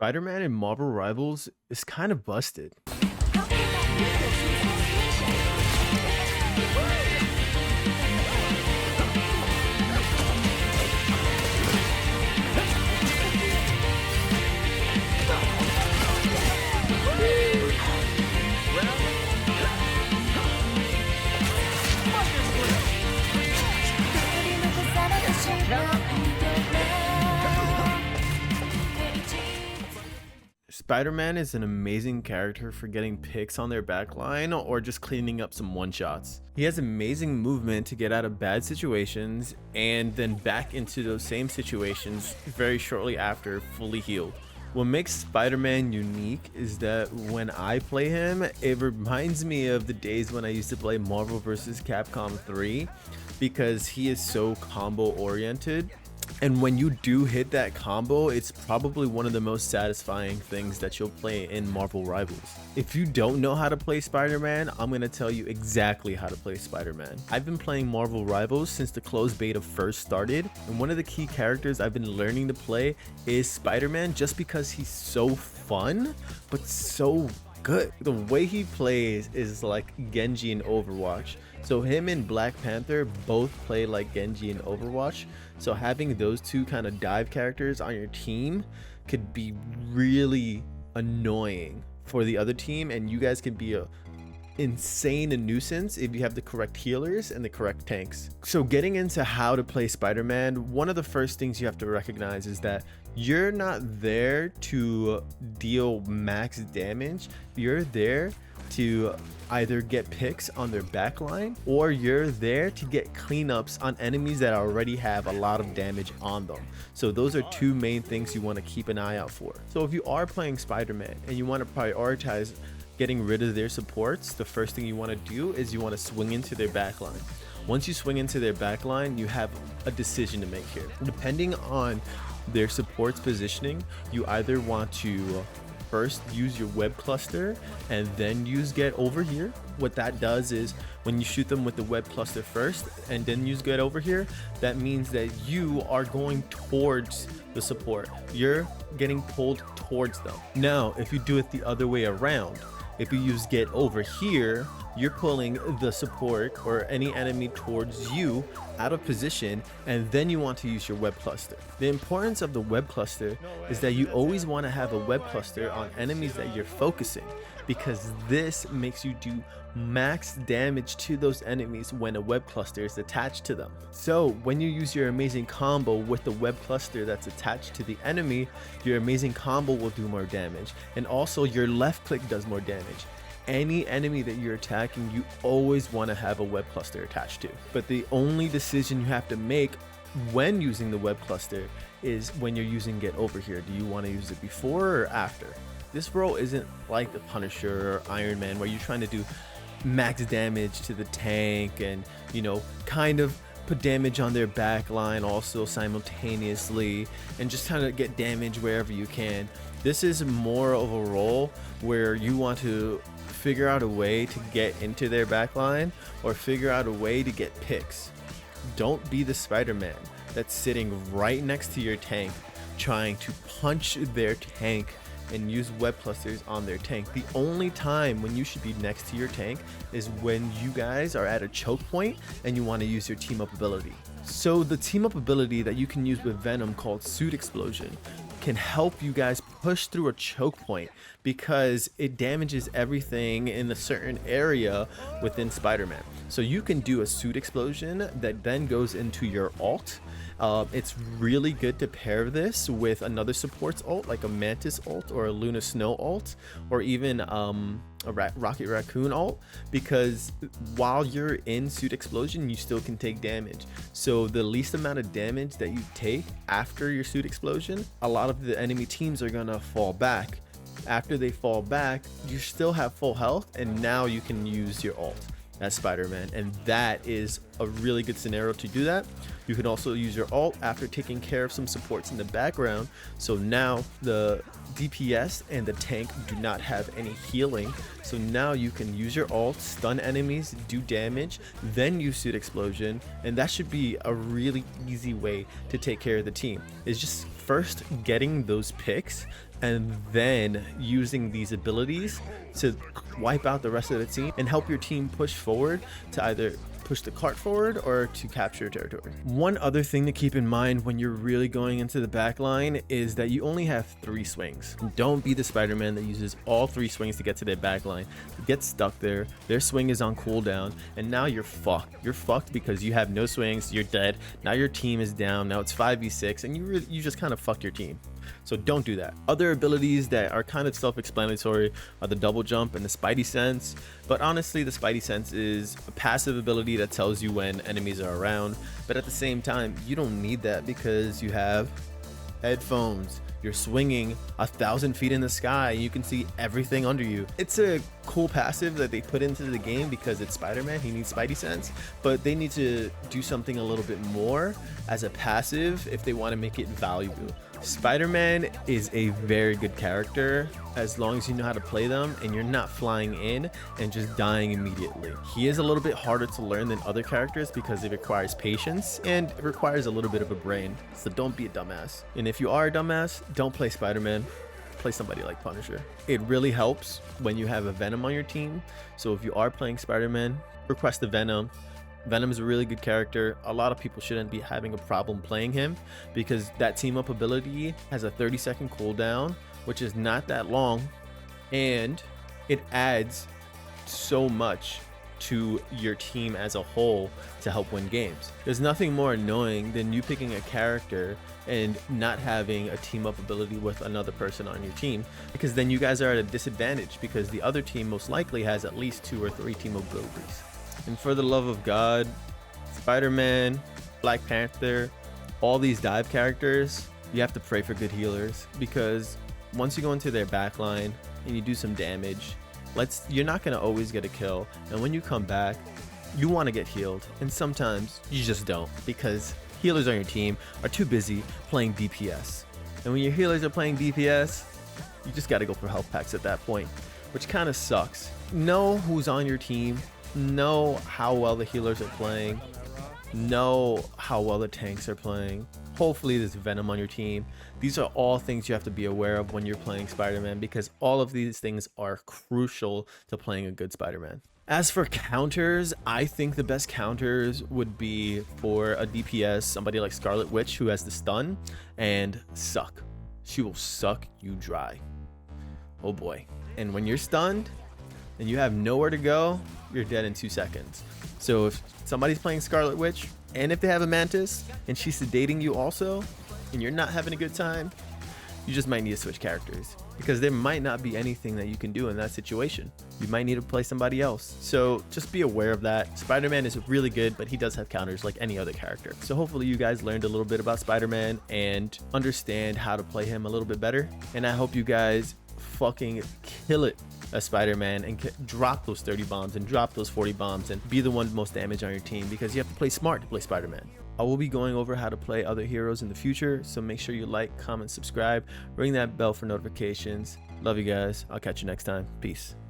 Spider-Man in Marvel Rivals is kind of busted. Spider-Man is an amazing character for getting picks on their backline or just cleaning up some one-shots. He has amazing movement to get out of bad situations and then back into those same situations very shortly after, fully healed. What makes Spider-Man unique is that when I play him, it reminds me of the days when I used to play Marvel vs. Capcom 3 because he is so combo oriented. And when you do hit that combo, it's probably one of the most satisfying things that you'll play in Marvel Rivals. If you don't know how to play Spider-Man, I'm going to tell you exactly how to play Spider-Man. I've been playing Marvel Rivals since the closed beta first started, and one of the key characters I've been learning to play is Spider-Man just because he's so fun, but so good. The way he plays is like Genji in Overwatch. So him and Black Panther both play like Genji in Overwatch. So having those two kind of dive characters on your team could be really annoying for the other team, and you guys can be a insane nuisance if you have the correct healers and the correct tanks. So getting into how to play Spider-Man, one of the first things you have to recognize is that you're not there to deal max damage. You're there to either get picks on their backline, or you're there to get cleanups on enemies that already have a lot of damage on them. So those are two main things you want to keep an eye out for. So if you are playing Spider-Man and you want to prioritize getting rid of their supports, the first thing you want to do is you want to swing into their backline. Once you swing into their backline, you have a decision to make here. Depending on their support's positioning, you either want to first use your web cluster and then use get over here. What that does is when you shoot them with the web cluster first and then use get over here, that means that you are going towards the support. You're getting pulled towards them. Now, if you do it the other way around, if you use get over here, you're pulling the support or any enemy towards you out of position, and then you want to use your web cluster. The importance of the web cluster is that you always want to have a web cluster on enemies that you're focusing, because this makes you do max damage to those enemies when a web cluster is attached to them. So when you use your amazing combo with the web cluster that's attached to the enemy, your amazing combo will do more damage, and also your left click does more damage. Any enemy that you're attacking, you always want to have a web cluster attached to. But the only decision you have to make when using the web cluster is when you're using get over here. Do you want to use it before or after? This role isn't like the Punisher or Iron Man where you're trying to do max damage to the tank and, you know, kind of put damage on their back line also simultaneously and just kind of get damage wherever you can. This is more of a role where you want to figure out a way to get into their backline or figure out a way to get picks. Don't be the Spider-Man that's sitting right next to your tank trying to punch their tank and use web clusters on their tank. The only time when you should be next to your tank is when you guys are at a choke point and you want to use your team up ability. So the team up ability that you can use with Venom called Suit Explosion can help you guys push through a choke point because it damages everything in a certain area within Spider-Man. So you can do a suit explosion that then goes into your ult. It's really good to pair this with another support's ult like a Mantis ult or a Luna Snow ult or even a Rocket Raccoon ult, because while you're in suit explosion you still can take damage. So the least amount of damage that you take after your suit explosion, a lot of the enemy teams are gonna fall back. After they fall back, you still have full health, and now you can use your ult as Spider-Man, and that is a really good scenario to do that. You can also use your ult after taking care of some supports in the background, so now the DPS and the tank do not have any healing, so now you can use your ult, stun enemies, do damage, then use suit explosion, and that should be a really easy way to take care of the team. It's just first getting those picks, and then using these abilities to wipe out the rest of the team and help your team push forward to either push the cart forward or to capture territory. One other thing to keep in mind when you're really going into the back line is that you only have 3 swings. Don't be the Spider-Man that uses all 3 swings to get to their back line. Get stuck there, their swing is on cooldown, and now you're fucked. You're fucked because you have no swings, you're dead. Now your team is down, now it's 5v6, and you just kind of fucked your team. So don't do that. Other abilities that are kind of self-explanatory are the double jump and the Spidey sense, but honestly the Spidey sense is a passive ability that tells you when enemies are around, but at the same time you don't need that because you have headphones. You're swinging 1,000 feet in the sky and you can see everything under you. It's a cool passive that they put into the game because it's Spider-Man, he needs Spidey sense, but they need to do something a little bit more as a passive if they want to make it valuable. Spider-Man is a very good character as long as you know how to play them and you're not flying in and just dying immediately. He is a little bit harder to learn than other characters because it requires patience and it requires a little bit of a brain. So don't be a dumbass. And if you are a dumbass, don't play Spider-Man. Play somebody like Punisher. It really helps when you have a Venom on your team. So if you are playing Spider-Man, request the Venom. Venom is a really good character. A lot of people shouldn't be having a problem playing him because that team up ability has a 30-second cooldown, which is not that long, and it adds so much to your team as a whole to help win games. There's nothing more annoying than you picking a character and not having a team up ability with another person on your team, because then you guys are at a disadvantage because the other team most likely has at least 2 or 3 team abilities. And for the love of God, Spider-Man, Black Panther, all these dive characters, you have to pray for good healers because once you go into their backline and you do some damage, you're not going to always get a kill. And when you come back, you want to get healed. And sometimes you just don't because healers on your team are too busy playing DPS. And when your healers are playing DPS, you just got to go for health packs at that point, which kind of sucks. Know who's on your team. Know how well the healers are playing, know how well the tanks are playing. Hopefully there's Venom on your team. These are all things you have to be aware of when you're playing Spider-Man because all of these things are crucial to playing a good Spider-Man. As for counters, I think the best counters would be for a DPS, somebody like Scarlet Witch who has the stun and suck. She will suck you dry. Oh boy. And when you're stunned and you have nowhere to go, you're dead in 2 seconds. So if somebody's playing Scarlet Witch and if they have a Mantis and she's sedating you also and you're not having a good time, you just might need to switch characters because there might not be anything that you can do in that situation. You might need to play somebody else. So just be aware of that. Spider-Man is really good, but he does have counters like any other character. So hopefully you guys learned a little bit about Spider-Man and understand how to play him a little bit better. And I hope you guys fucking kill it as Spider-Man and drop those 30 bombs and drop those 40 bombs and be the one most damage on your team because you have to play smart to play Spider-Man. I will be going over how to play other heroes in the future, so make sure you like, comment, subscribe, ring that bell for notifications. Love you guys. I'll catch you next time. Peace.